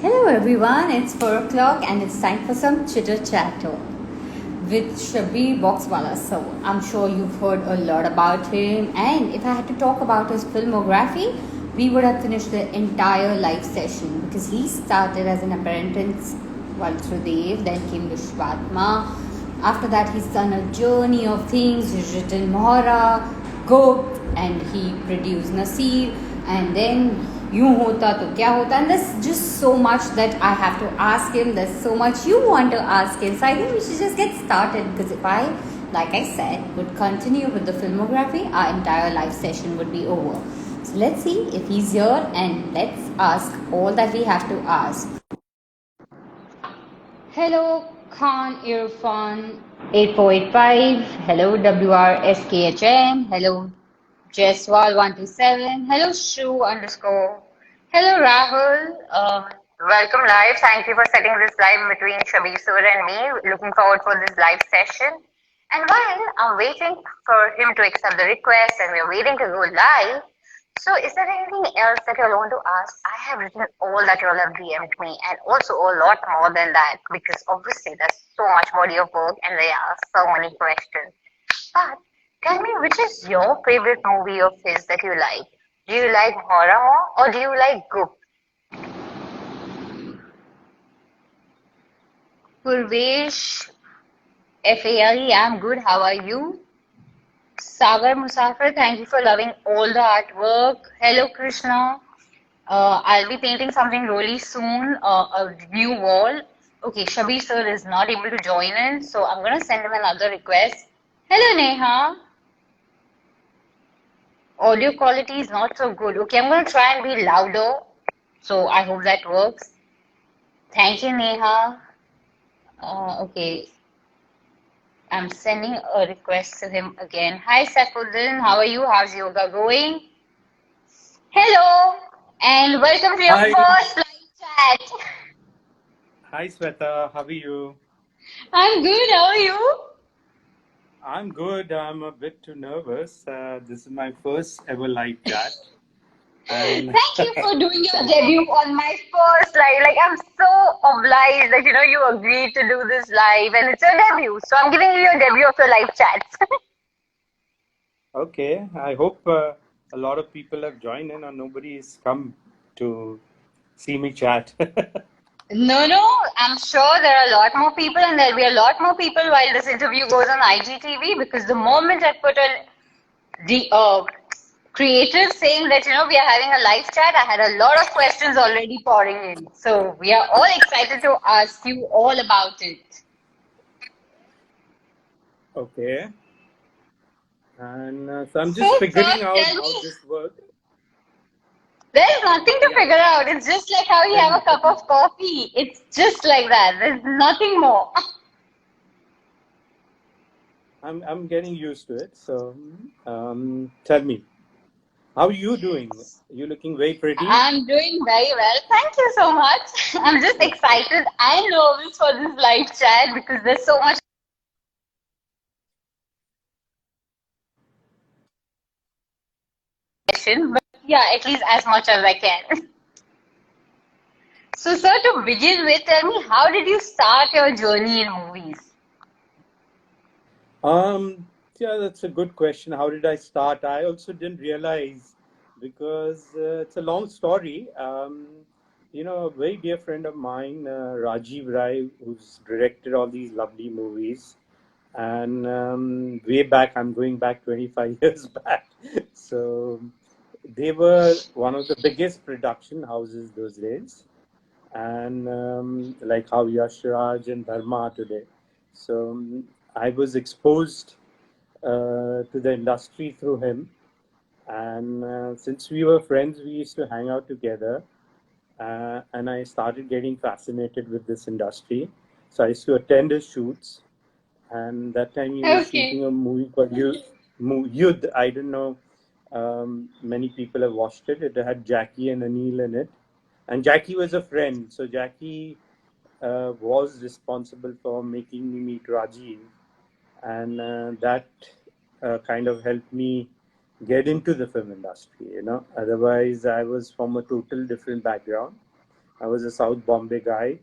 Hello everyone, it's 4 o'clock and it's time for some chitter chatter with Shabbir Boxwala. So I'm sure you've heard a lot about him, and if I had to talk about his filmography, we would have finished the entire live session because he started as an apprentice while tridev, then came to Shwatma. After that, he's done a journey of things. He's written Mohara, Gupt, and he produced Nasir, and then यूं होता तो क्या होता, and there's just so much that I have to ask him. There's so much you want to ask him, so I think we should just get started, because if I, like I said, would continue with the filmography, our entire live session would be over. So let's see if he's here, and let's ask all that we have to ask. Hello Khan Irfan 8485, hello WRSKHM, hello Jaiswal 127. Hello Shrew underscore. Hello Rahul. Welcome live. Thank you for setting this live between Shabbir Sir and me. Looking forward for this live session. And while I'm waiting for him to accept the request and we're waiting to go live, so is there anything else that you all want to ask? I have written all that you all have DM'd me, and also a lot more than that, because obviously there's so much body of work and there are so many questions. But tell me, which is your favorite movie of his that you like? Do you like horror more, or do you like Goop? Purvesh, FARE, I'm good. How are you? Sagar Musafir, thank you for loving all the artwork. Hello, Krishna. I'll be painting something really soon, a new wall. Okay, Shabbir sir is not able to join in, so I'm gonna send him another request. Hello, Neha. Audio quality is not so good. Okay, I'm going to try and be louder. So I hope that works. Thank you, Neha. Okay, I'm sending a request to him again. Hi, Saifuddin. How are you? How's yoga going? Hello, and welcome to your Hi, first live chat. hi Shweta, how are you? I'm good. How are you? I'm good. I'm a bit too nervous. This is my first ever live chat, and Thank you for doing your debut on my first live. Like, I'm so obliged that you agreed to do this live, and it's your debut. So I'm giving you your debut of your live chats. okay. I hope a lot of people have joined in, or nobody has come to see me chat. No, I'm sure there are a lot more people, and there'll be a lot more people while this interview goes on IGTV, because the moment I put on the creative saying that we are having a live chat, I had a lot of questions already pouring in. So we are all excited to ask you all about it. Okay, and so I'm So just first, figuring out tell how me, this works. there's nothing to Yeah, figure out. It's just like how you tell have me, a tell cup me. of coffee. It's just like that. There's nothing more. I'm getting used to it. So, tell me, how are you doing? You looking very pretty. I'm doing very well. Thank you so much. I'm just excited and nervous for this live chat because there's so much question. But yeah, at least as much as I can. So, sir, to begin with, tell me, how did you start your journey in movies? Yeah, that's a good question. How did I start? I also didn't realize because it's a long story. A very dear friend of mine, Rajiv Rai, who's directed all these lovely movies, and way back, I'm going back 25 years back. So they were one of the biggest production houses those days, and like how Yash Raj and Dharma are today. So I was exposed to the industry through him. And since we were friends, we used to hang out together. And I started getting fascinated with this industry. So I used to attend his shoots. And that time he was Okay. shooting a movie called Yudh. I don't know. Many people have watched it. It had Jackie and Anil in it. And Jackie was a friend. So Jackie was responsible for making me meet Rajiv, and that kind of helped me get into the film industry. Otherwise I was from a total different background. I was a South Bombay guy,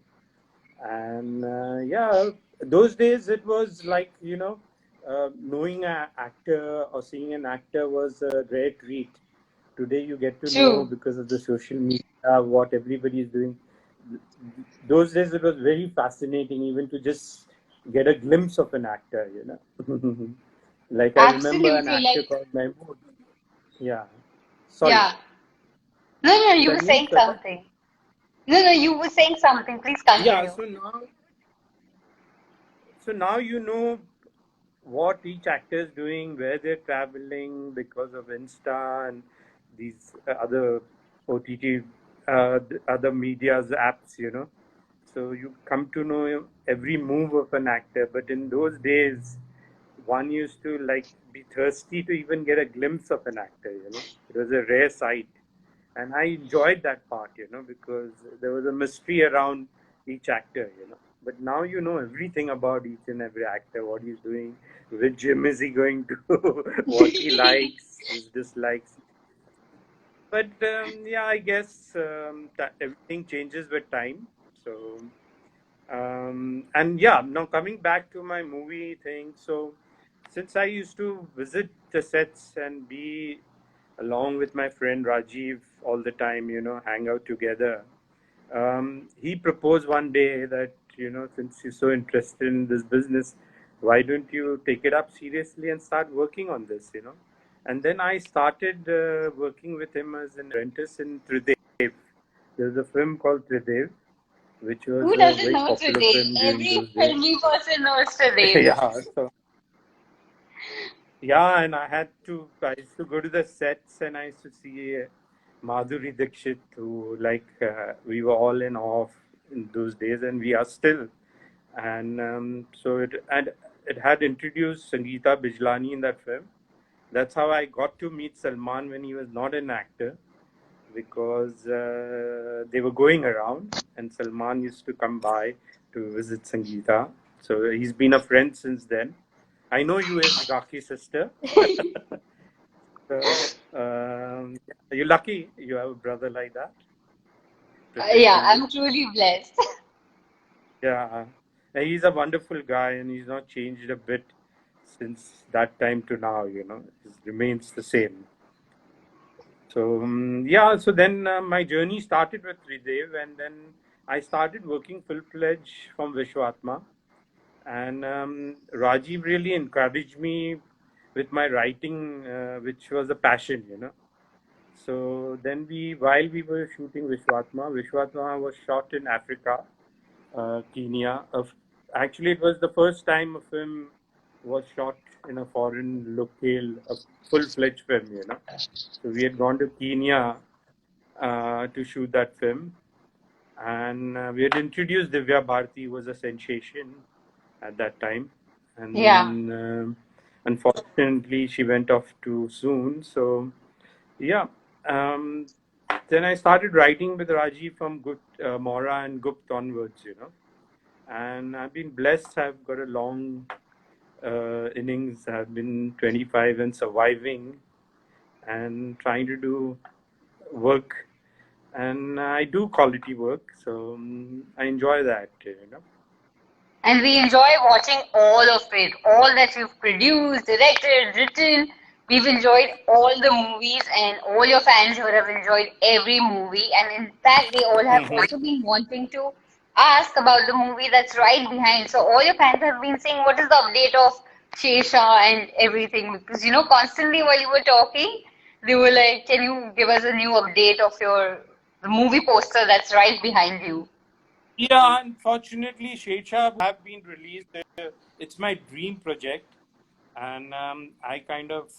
and yeah, those days it was like, knowing an actor or seeing an actor was a rare treat. Today you get to know True. because of the social media what everybody is doing. Those days it was very fascinating even to just get a glimpse of an actor, Like I remember an Absolutely. actor Like, called Mahmood. Yeah. Sorry. yeah. No, no, you Tell were me, saying Shweta. something. No, no, you were saying something. Please Yeah, continue. so now you know what each actor is doing, where they're traveling because of Insta and these other OTT, other media's apps. So you come to know every move of an actor. But in those days, one used to like be thirsty to even get a glimpse of an actor. It was a rare sight. And I enjoyed that part, because there was a mystery around each actor. But now you know everything about each and every actor, what he's doing, which gym is he going to, what he likes, his dislikes. But yeah, I guess everything changes with time. So, and yeah, now coming back to my movie thing. So, since I used to visit the sets and be along with my friend Rajiv all the time, hang out together. He proposed one day that, since you're so interested in this business, why don't you take it up seriously and start working on this? And then I started working with him as an apprentice in Tridev. There's a film called Tridev, which was Who a doesn't very know popular today? film during Every those days. filmy person knows today. Yeah, so yeah, and I used to go to the sets and I used to see Madhuri Dixit, who we were all in awe of in those days, and we are still. And it had introduced Sangeeta Bijlani in that film. That's how I got to meet Salman when he was not an actor, because they were going around, and Salman used to come by to visit Sangeeta. So he's been a friend since then. I know you as Raki's sister. So, you're lucky you have a brother like that, Yeah, protecting you. I'm truly blessed. Yeah, and he's a wonderful guy, and he's not changed a bit since that time to now. He remains the same. So, yeah, so then my journey started with Tridev, and then I started working full-fledged from Vishwatma. And Rajiv really encouraged me with my writing, which was a passion. So then while we were shooting Vishwatma was shot in Africa, Kenya. Actually, it was the first time a film was shot in a foreign locale, a full-fledged film. So we had gone to Kenya to shoot that film, and we had introduced Divya Bharti, who was a sensation at that time, Yeah. and unfortunately she went off too soon. So yeah, um, then I started writing with Rajiv from Mora and Gupt onwards, and I've been blessed. I've got a long innings. I've been 25 and surviving and trying to do work, and I do quality work, so I enjoy that. And we enjoy watching all of it, all that you've produced, directed, written. We've enjoyed all the movies, and all your fans would have enjoyed every movie. And in fact, they all have Mhm. also been wanting to ask about the movie that's right behind. So all your fans have been saying, "What is the update of Shesha and everything?" Because constantly while you were talking, they were like, "Can you give us a new update of your the movie poster that's right behind you?" Yeah, unfortunately, Shesha have been released. It's my dream project, and I kind of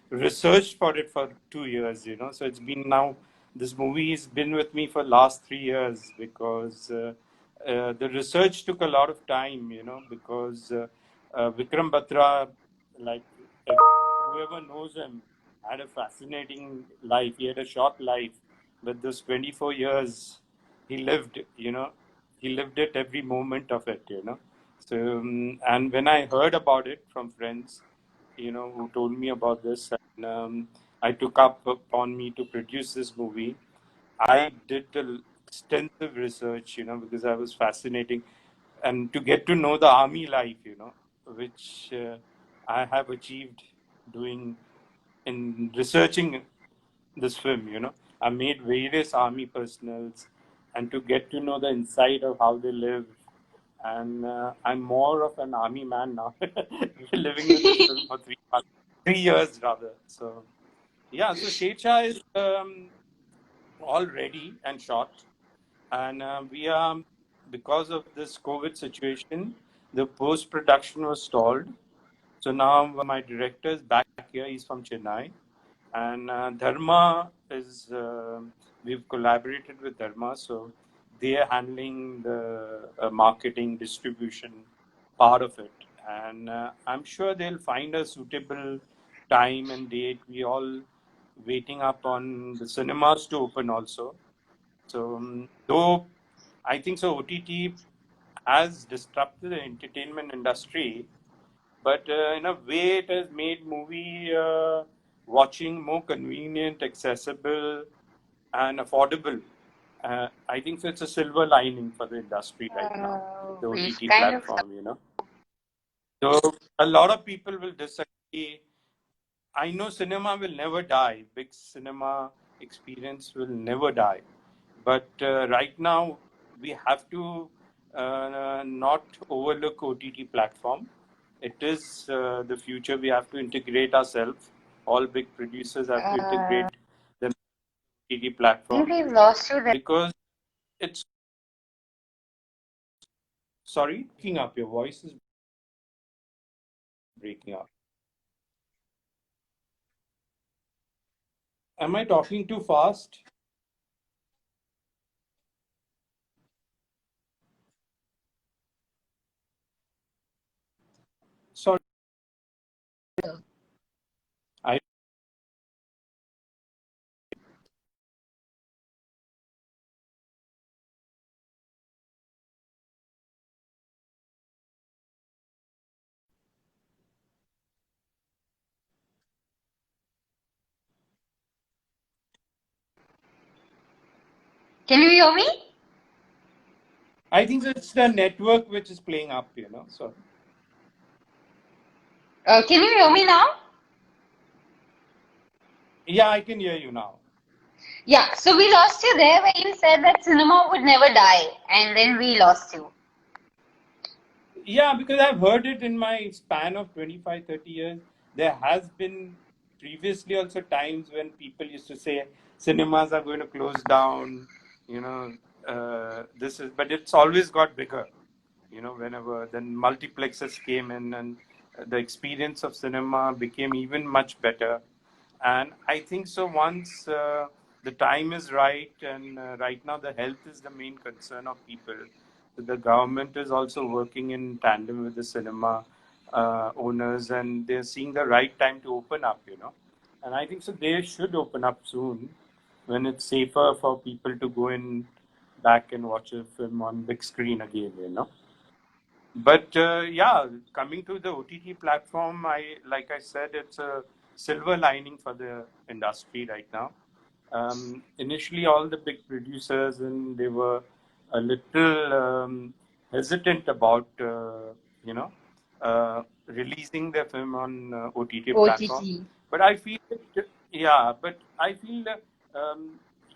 researched for it for 2 years. So it's been now. This movie has been with me for last 3 years because the research took a lot of time. Because Vikram Batra, like whoever knows him, had a fascinating life. He had a short life, but those 24 years he lived it every moment of it. So and when I heard about it from friends, who told me about this, and I took up upon me to produce this movie. I did extensive research, because I was fascinating, and to get to know the army life, which I have achieved doing in researching this film. I made various army personals, and to get to know the inside of how they live. And I'm more of an army man now, living with this film for 3 months, 3 years rather. So yeah, so Shecha is all ready and shot, and we are, because of this COVID situation, the post production was stalled. So now my director is back here. He's from Chennai, and Dharma is. We've collaborated with Dharma, so they are handling the marketing, distribution part of it, and I'm sure they'll find a suitable time and date. We all waiting up on the cinemas to open also. So though I think so, OTT has disrupted the entertainment industry, but in a way, it has made movie watching more convenient, accessible, and affordable. I think so. It's a silver lining for the industry right now, the We've OTT kind of platform. So a lot of people will disagree. I know cinema will never die. Big cinema experience will never die. But right now, we have to not overlook OTT platform. It is the future. We have to integrate ourselves. All big producers have to integrate the OTT think platform we've lost you there. because it's, sorry, breaking up. Your voice is breaking up. Am I talking too fast? Sorry. I Can you hear me? I think it's the network which is playing up. So Can you hear me now? yeah, I can hear you now. Yeah, so we lost you there where you said that cinema would never die, and then we lost you. Yeah, because I've heard it in my span of 25, 30 years. There has been previously also times when people used to say cinemas are going to close down, this is, but it's always got bigger, whenever then multiplexes came in, and the experience of cinema became even much better. And I think so once the time is right, and right now the health is the main concern of people. So the government is also working in tandem with the cinema owners, and they're seeing the right time to open up. And I think so they should open up soon when it's safer for people to go in back and watch a film on big screen again. But yeah, coming to the OTT platform, like I said, it's a silver lining for the industry right now. Initially, all the big producers and they were a little hesitant about you know releasing their film on OTT platform. OTT. But I feel yeah, but I feel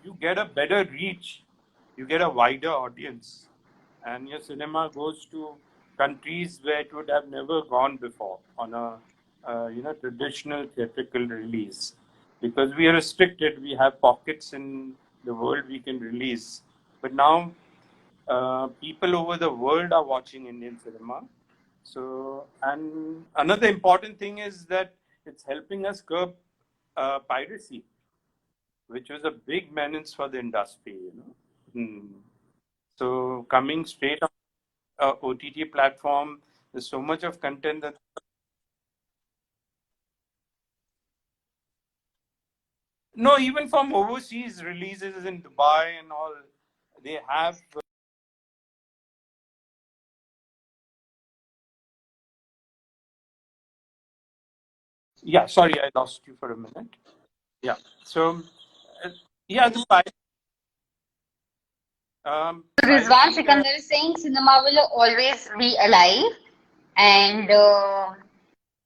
you get a better reach, you get a wider audience, and your cinema goes to countries where it would have never gone before on a traditional theatrical release, because we are restricted. We have pockets in the world we can release, but now people over the world are watching Indian cinema. So, and another important thing is that it's helping us curb piracy, which was a big menace for the industry. Hmm. So coming straight on OTT platform, there's so much of content that no, even from overseas releases in Dubai and all, they have. Yeah, sorry, I lost you for a minute. Yeah, so uh, yeah, the I Rizwan feel Sikandar is saying cinema will always be alive, and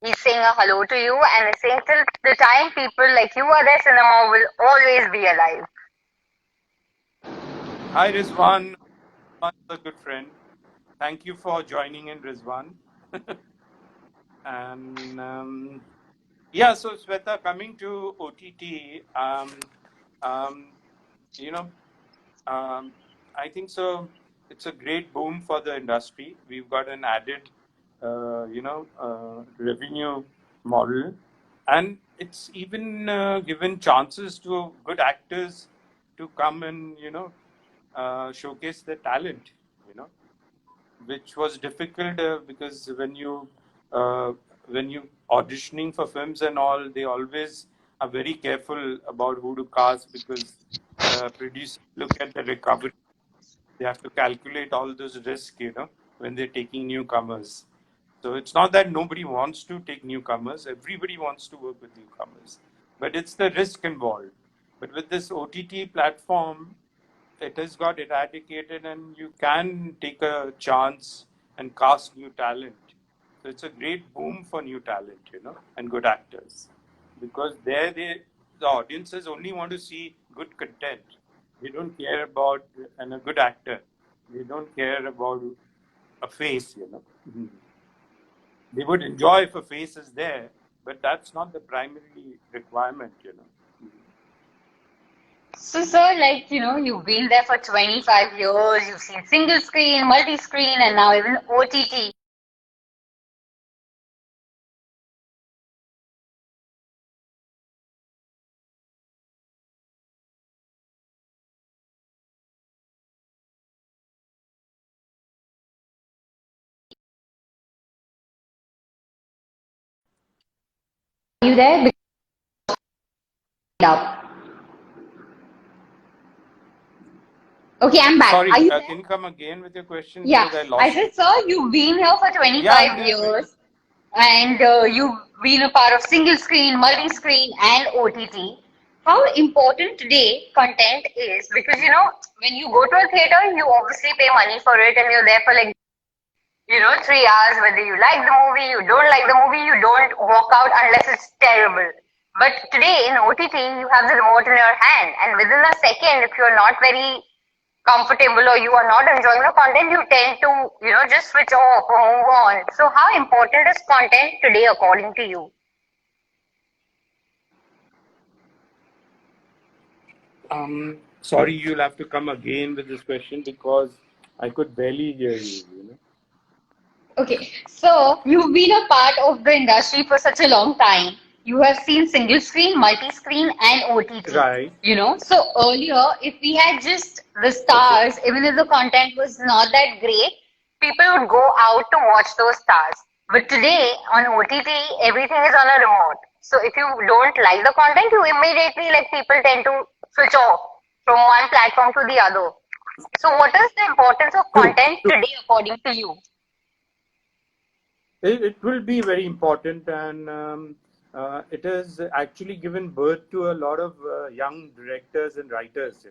he's saying a hello to you, and he's saying till the time people like you are there, cinema will always be alive. hi Rizwan. Rizwan's a good friend. Thank you for joining in, Rizwan. And yeah, so Shweta, coming to OTT, um, you know, um, I think so. It's a great boom for the industry. We've got an added, revenue model, and it's even given chances to good actors to come and showcase their talent. You know, which was difficult because uh, when you auditioning for films and all, they always are very careful about who to cast because producers look at the recovery. They have to calculate all those risks, when they're taking newcomers. So it's not that nobody wants to take newcomers. Everybody wants to work with newcomers, but it's the risk involved. But with this OTT platform, it has got eradicated and you can take a chance and cast new talent. So it's a great boom for new talent, and good actors. Because the audiences only want to see good content. They don't care about and a good actor. They don't care about a face, Mhm. They would enjoy if a face is there, but that's not the primary requirement. So, sir, like, you've been there for 25 years, you've seen single screen, multi screen, and now even OTT. Are you there? Up. Okay, I'm back. Are Sorry, you there? can you come again with your question Yeah, because I I lost said, you? sir, you've been here for Yeah, I'm 25 there. years and you've been a part of single screen, multi screen, and OTT. How important today content is because when you go to a theater, you obviously pay money for it and you're there for like 3 hours, whether you like the movie, you don't like the movie, you don't walk out unless it's terrible. But today in OTT, you have the remote in your hand, and within a second, if you're not very comfortable or you are not enjoying the content, you tend to, just switch off or move on. So, how important is content today according to you? Sorry, you'll have to come again with this question because I could barely hear you. Okay, so you've been a part of the industry for such a long time. You have seen single screen, multi screen, and OTT. Right. So earlier, if we had just the Okay. stars, even if the content was not that great, people would go out to watch those stars. But today on OTT, everything is on a remote. So if you don't like the content, you immediately like people tend to switch off from one platform to the other. So what is the importance of True. content True. today according to you? It will be very important, and it has actually given birth to a lot of young directors and writers,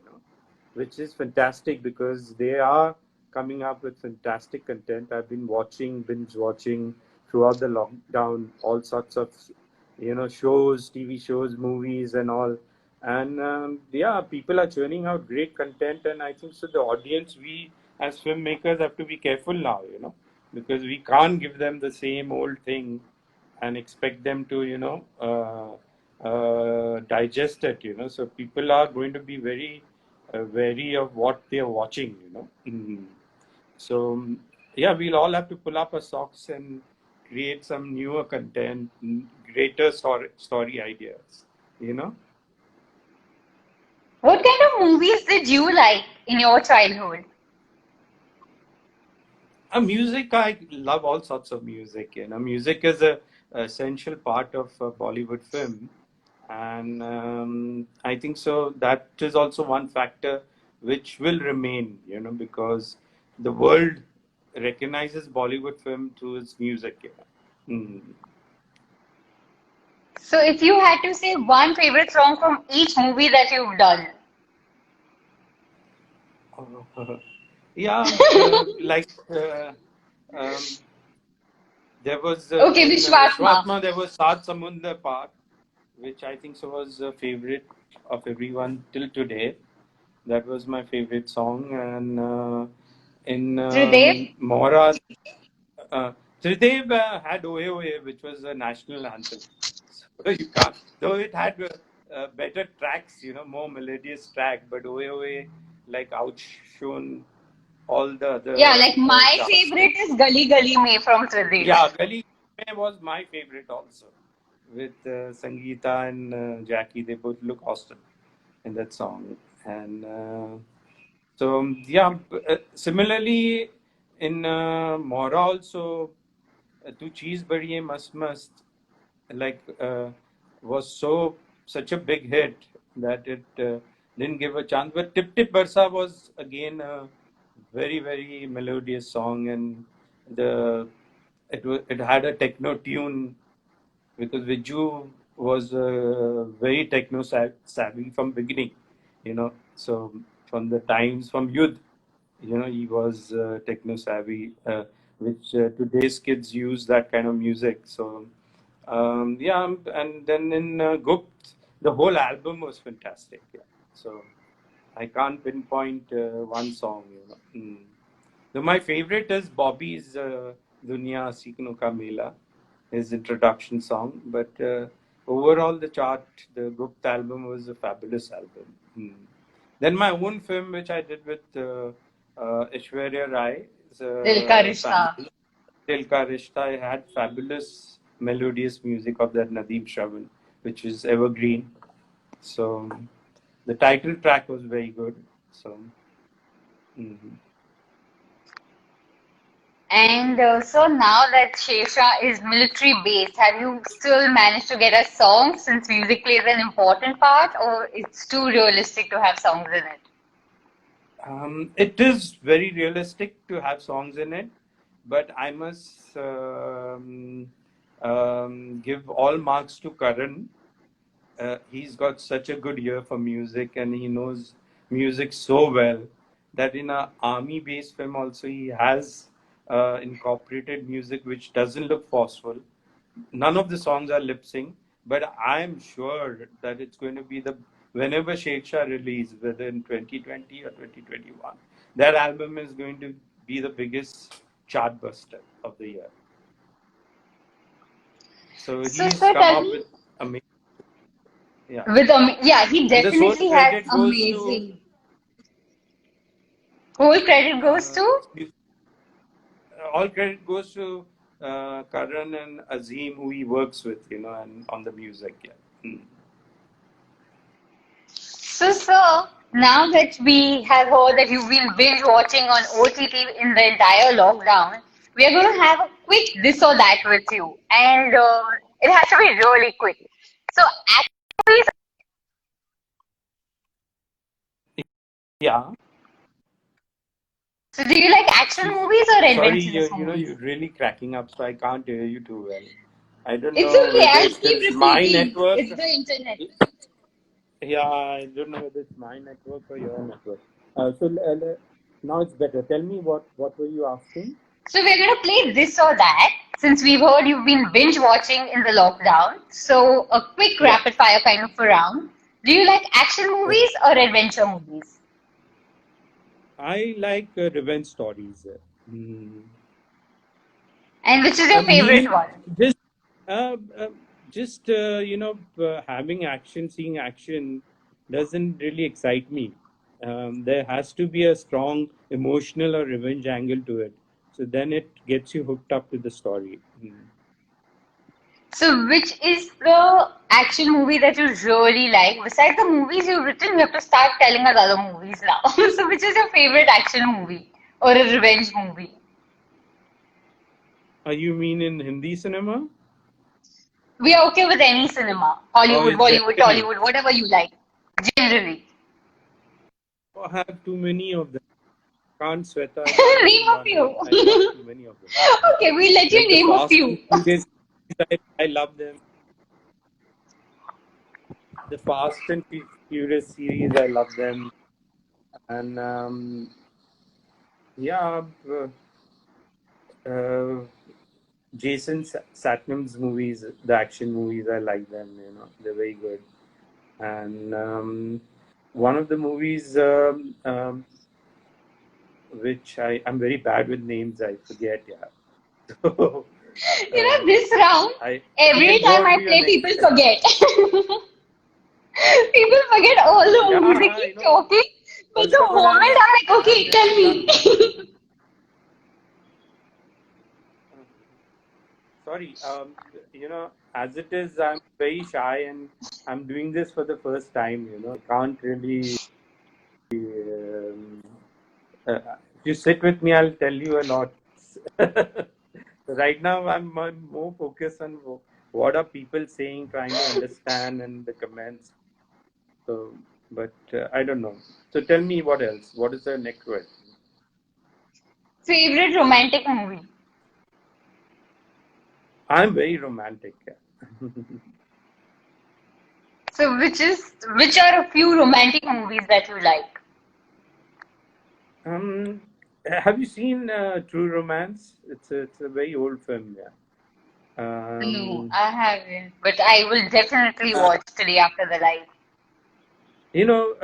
which is fantastic because they are coming up with fantastic content. I've been binge watching throughout the lockdown, all sorts of, shows, TV shows, movies, and all. And yeah, people are churning out great content, and I think so. The audience, we as filmmakers have to be careful now, because we can't give them the same old thing and expect them to digest it, so people are going to be very wary of what they are watching, so yeah, we'll all have to pull up our socks and create some newer content, greater story ideas, you know What kind of movies did you like in your childhood? Music, I love all sorts of music. Music is a essential part of Bollywood film, and I think so. That is also one factor which will remain. Because the world recognizes Bollywood film through its music. So, if you had to say one favorite song from each movie that you've done, Yeah, like um, there was Okay, in Vishwatma. Vishwatma, there was Saat Samundar Park, which I think so was a favorite of everyone till today. That was my favorite song. And in Tridev? Mora, tridev had Oye Oye, which was a national anthem. So you can't, though it had better tracks, more melodious track, but Oye Oye like outshone all the Yeah, other like my charts. favorite is Gali Gali Mein from Tridev. Yeah, Gali Mein was my favorite also. With Sangeeta and Jackie, they both look awesome in that song. And so, yeah, similarly in Mora also, Tu Cheez Badi Hai Mast Mast, like was such a big hit that it didn't give a chance. But Tip Tip Barsa was again a very melodious song, and the it had a techno tune because Viju was very techno savvy from beginning, So from the times from youth, he was techno savvy, which today's kids use that kind of music. So yeah, and then in Gupt, the whole album was fantastic. Yeah, so I can't pinpoint one song. So my favorite is Bobby's Dunya Seekno Ka Mela, his introduction song. But overall, the chart, the Gupta album was a fabulous album. Then my own film, which I did with Aishwarya Rai's Dil Ka Rishta. family, Dil Ka Rishta, I had fabulous melodious music of that Nadeem Shravan, which is evergreen. So the title track was very good. So. Mhm. And so now that Shesha is military based, have you still managed to get a song since music plays an important part, or it's too realistic to have songs in it? It is very realistic to have songs in it, but I must give all marks to Karan. He's got such a good ear for music, and he knows music so well that in a army-based film also he has incorporated music which doesn't look forceful. None of the songs are lip sync, but I'm sure that it's going to be the whenever Sheikh Shah release, whether in 2020 or 2021, that album is going to be the biggest chart buster of the year. So So, he's sir, come tell up me, with amazing, yeah. yeah, he And this whole definitely has credit goes to amazing. Whole credit goes to. excuse, all credit goes to Karan and Azim, who he works with, and on the music. Yeah. So, sir, now that we have heard that you've been binge watching on OTT in the entire lockdown, we are going to have a quick this or that with you, and it has to be really quick. So, actually, Yeah. so do you like action Excuse, movies or sorry, adventurous you're movies? really cracking up, so I can't hear you too well. I don't It's know okay. whether I'll it's keep my repeating. network. It's the internet. Yeah, I don't know whether it's my network or your network. Now it's better. Tell me what were you asking? So we're going to play this or that since we've heard you've been binge watching in the lockdown. So a quick Yeah. rapid fire kind of a round. Do you like action movies or adventure movies? I like revenge stories. Hmm. And which is your favorite Me, one? just uh, uh, having action, seeing action doesn't really excite me. There has to be a strong emotional or revenge angle to it. So then it gets you hooked up to the story. So which is the action movie that you really like? Besides the movies you've written, you have to start telling us other movies now. So which is your favorite action movie or a revenge movie? You mean in Hindi cinema? We are okay with any cinema. Or Hollywood, in Bollywood, generally? Tollywood, whatever you like. Generally. I have too many of them. Can't Sweta, I can't Name name a one. few. I love too many of them. Okay, we'll let you Like the name a Fast and few. Furious, I love them. The Fast and Furious series, I love them. And yeah, uh, Jason Statham's movies, the action movies, I like them. They're very good. And one of the movies, which I'm very bad with names, I forget. Yeah. So This round, you every can go time on I to your play, next people question. forget. People forget all the movies. They Yeah, keep talking, but first the of all, moment I'm like, I've okay, tell never done. me. Sorry, as it is, I'm very shy and I'm doing this for the first time. I can't really. Um, if you sit with me, I'll tell you a lot. Right now, I'm more focused on what are people saying, trying to understand, and the comments. So, but I don't know. So tell me what else. What is the next question? Favorite romantic movie. I'm very romantic. So which are a few romantic movies that you like? Um, have you seen True Romance? It's a very old film. Yeah. No, Um, I haven't, but I will definitely uh, watch today after the live. you know,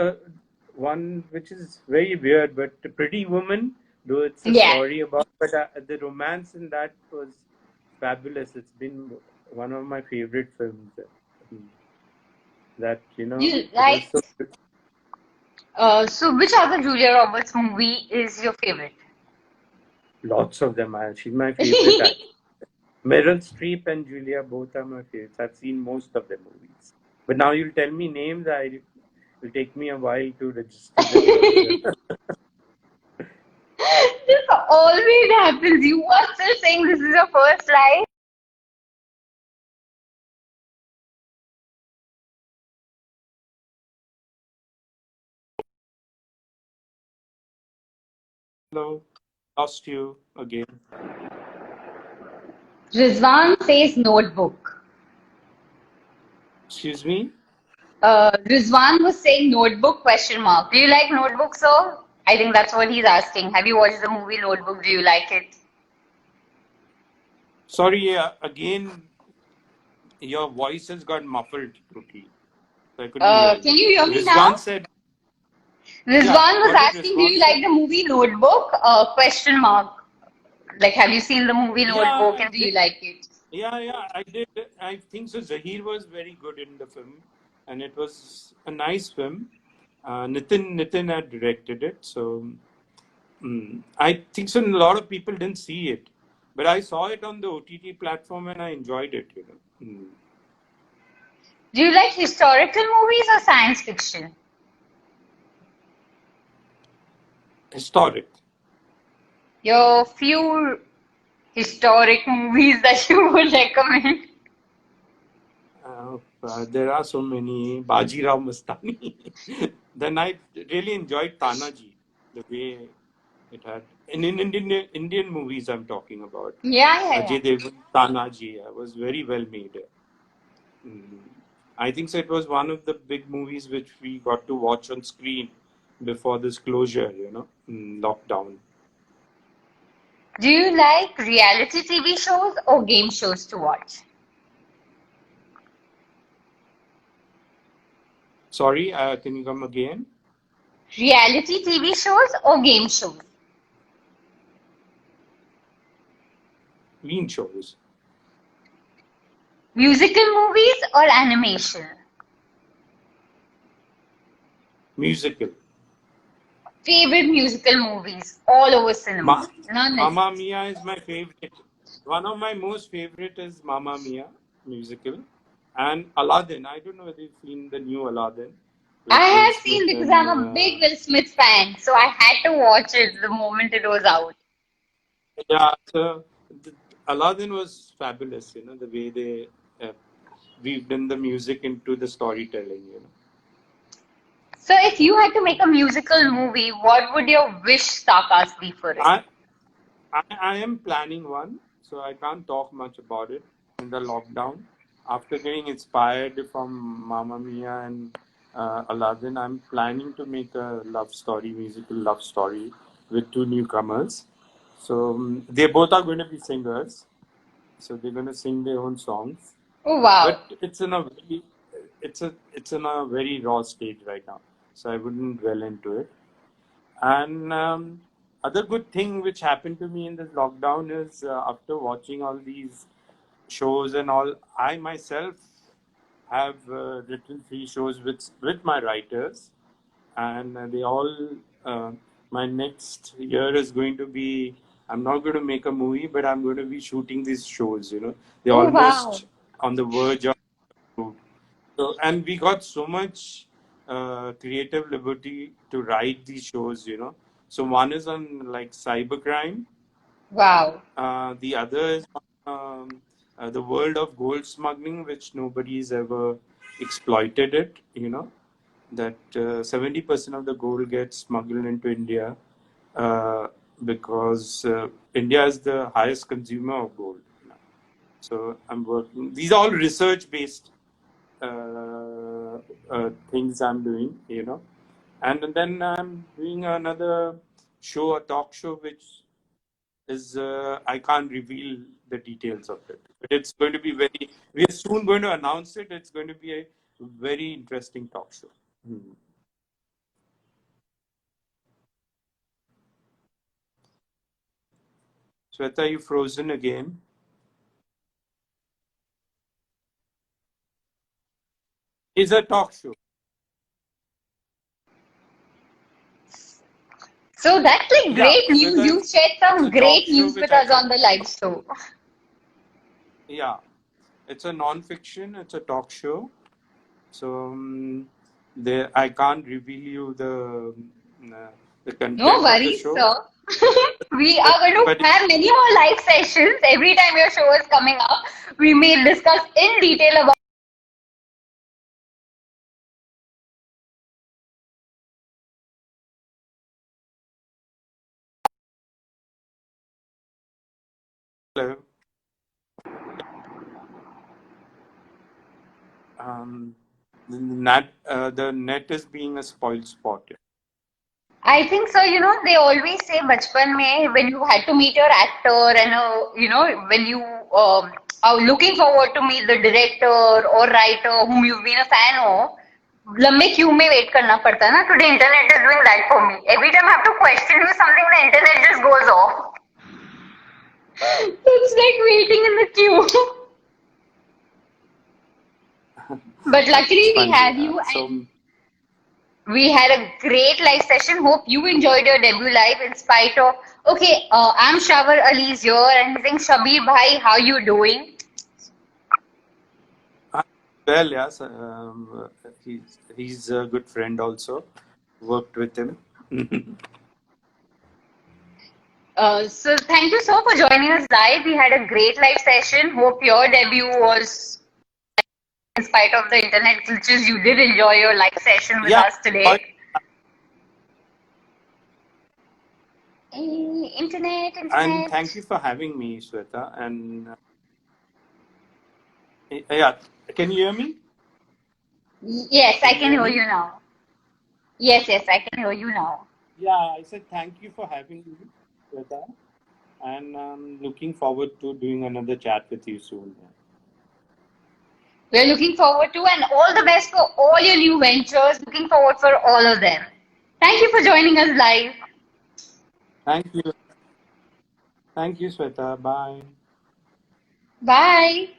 one which is very weird, but the Pretty Woman, though it's a Yeah. story about, but the romance in that was fabulous. It's been one of my favorite films. That You it was like so. so which other Julia Roberts movie is your favorite? Lots of them. She's my favorite actor. Meryl Streep and Julia both are my favorites. I've seen most of their movies. But now you'll tell me names. It'll take me a while to register them. But This always happens. You are still saying this is your first live? hello, lost you again. Rizwan says notebook. Excuse me. Rizwan was saying notebook question mark. Do you like notebook, sir? I think that's what he's asking. Have you watched the movie Notebook? Do you like it? Sorry. Again, your voice has got muffled totally. So I couldn't hear Can you. you hear me now? Rizwan said, "Yeah." Rizwan was What did asking, do Rizwan you say? like the movie Notebook? Question mark. Like, have you seen the movie Yeah, Notebook I and do did. you like it? Yeah, I did. I think so. Zahir was very good in the film, and it was a nice film. Nitin had directed it, so I think so. A lot of people didn't see it, but I saw it on the OTT platform and I enjoyed it. Do you like historical movies or science fiction? Historic. Your few historic movies that you would recommend. There are so many. Bajirao Mastani. Then I really enjoyed Tanaji, the way it had. In Indian movies, I'm talking about. Yeah, yeah, yeah. Ajay Devgan Tanaji was very well made. Mm. I think so. It was one of the big movies which we got to watch on screen before this closure, lockdown. Do you like reality TV shows or game shows to watch? Sorry, can you come again? Reality TV shows or game shows? Clean shows. Musical movies or animation? Musical. Favorite musical movies all over cinema. Ma- None Mamma exist. Mia is my favorite. One of my most favorite is Mamma Mia musical, and Aladdin. I don't know whether you've seen the new Aladdin I with Will have Smith seen because and I'm a big Will Smith fan, so I had to watch it the moment it was out. yeah. So Aladdin was fabulous. The way they uh, weaved in the music into the storytelling. So if you had to make a musical movie, what would your wish starcast be for it? I, I am planning one, so I can't talk much about it in the lockdown. After getting inspired from Mamma Mia and Aladdin. I'm planning to make a love story, musical love story with two newcomers. So they both are going to be singers. So they're going to sing their own songs. Oh wow. But it's in a very raw stage right now. So I wouldn't dwell into it. And other good thing which happened to me in this lockdown is after watching all these shows and all, I myself have written three shows with my writers, and they all. My next year is going to be. I'm not going to make a movie, but I'm going to be shooting these shows. You know, they're Oh wow. almost on the verge of. So, and we got so much creative liberty to write these shows. You know, so one is on like cybercrime. Wow. The other is the world of gold smuggling, which nobody's ever exploited it. You know, that 70% of the gold gets smuggled into India because India is the highest consumer of gold. You know. So I'm working. These are all research-based things I'm doing. You know, and then I'm doing another show, a talk show, which is I can't reveal the details of it. But it's going to be very. We are soon going to announce it. It's going to be a very interesting talk show. Hmm. Shweta, you frozen again? Is a talk show. So that's like Yeah, great news. You shared it's some a talk great show news which with I us can. on the live show. Yeah, it's a non-fiction. It's a talk show. So there, I can't reveal you the No content of the worries, show. sir. We But are going to but have many more live sessions every time your show is coming up. We may discuss in detail about. um, the net is being a spoiled spot. I think so. You know, they always say बचपन में when you had to meet your actor and you know when you are looking forward to meet the director or writer whom you've been a fan of, लंबे Q में wait करना पड़ता है ना. Today internet is doing that for me. Every time I have to question you something, the internet just goes off. It's like waiting in the queue. But That's luckily we funny. have you So and we had a great live session. Hope you enjoyed your debut live in spite of. Okay, I'm Shavar Ali's here and he's saying, Shabir Bhai, how you doing? well, yes, he's a good friend also. Worked with him. So thank you so for joining us live. We had a great live session. Hope your debut was, in spite of the internet glitches, you did enjoy your live session with Yeah. us today. Hey, internet, And internet. thank you for having me, Shweta. And yeah, can you hear me? Yes, I Can you can hear hear me? you now. Yes, yes, I can hear you now. Yeah, I said thank you for having me, Shweta. And I'm looking forward to doing another chat with you soon. We're looking forward to and all the best for all your new ventures. Looking forward for all of them. Thank you for joining us live. Thank you. Thank you, Shweta. Bye. Bye.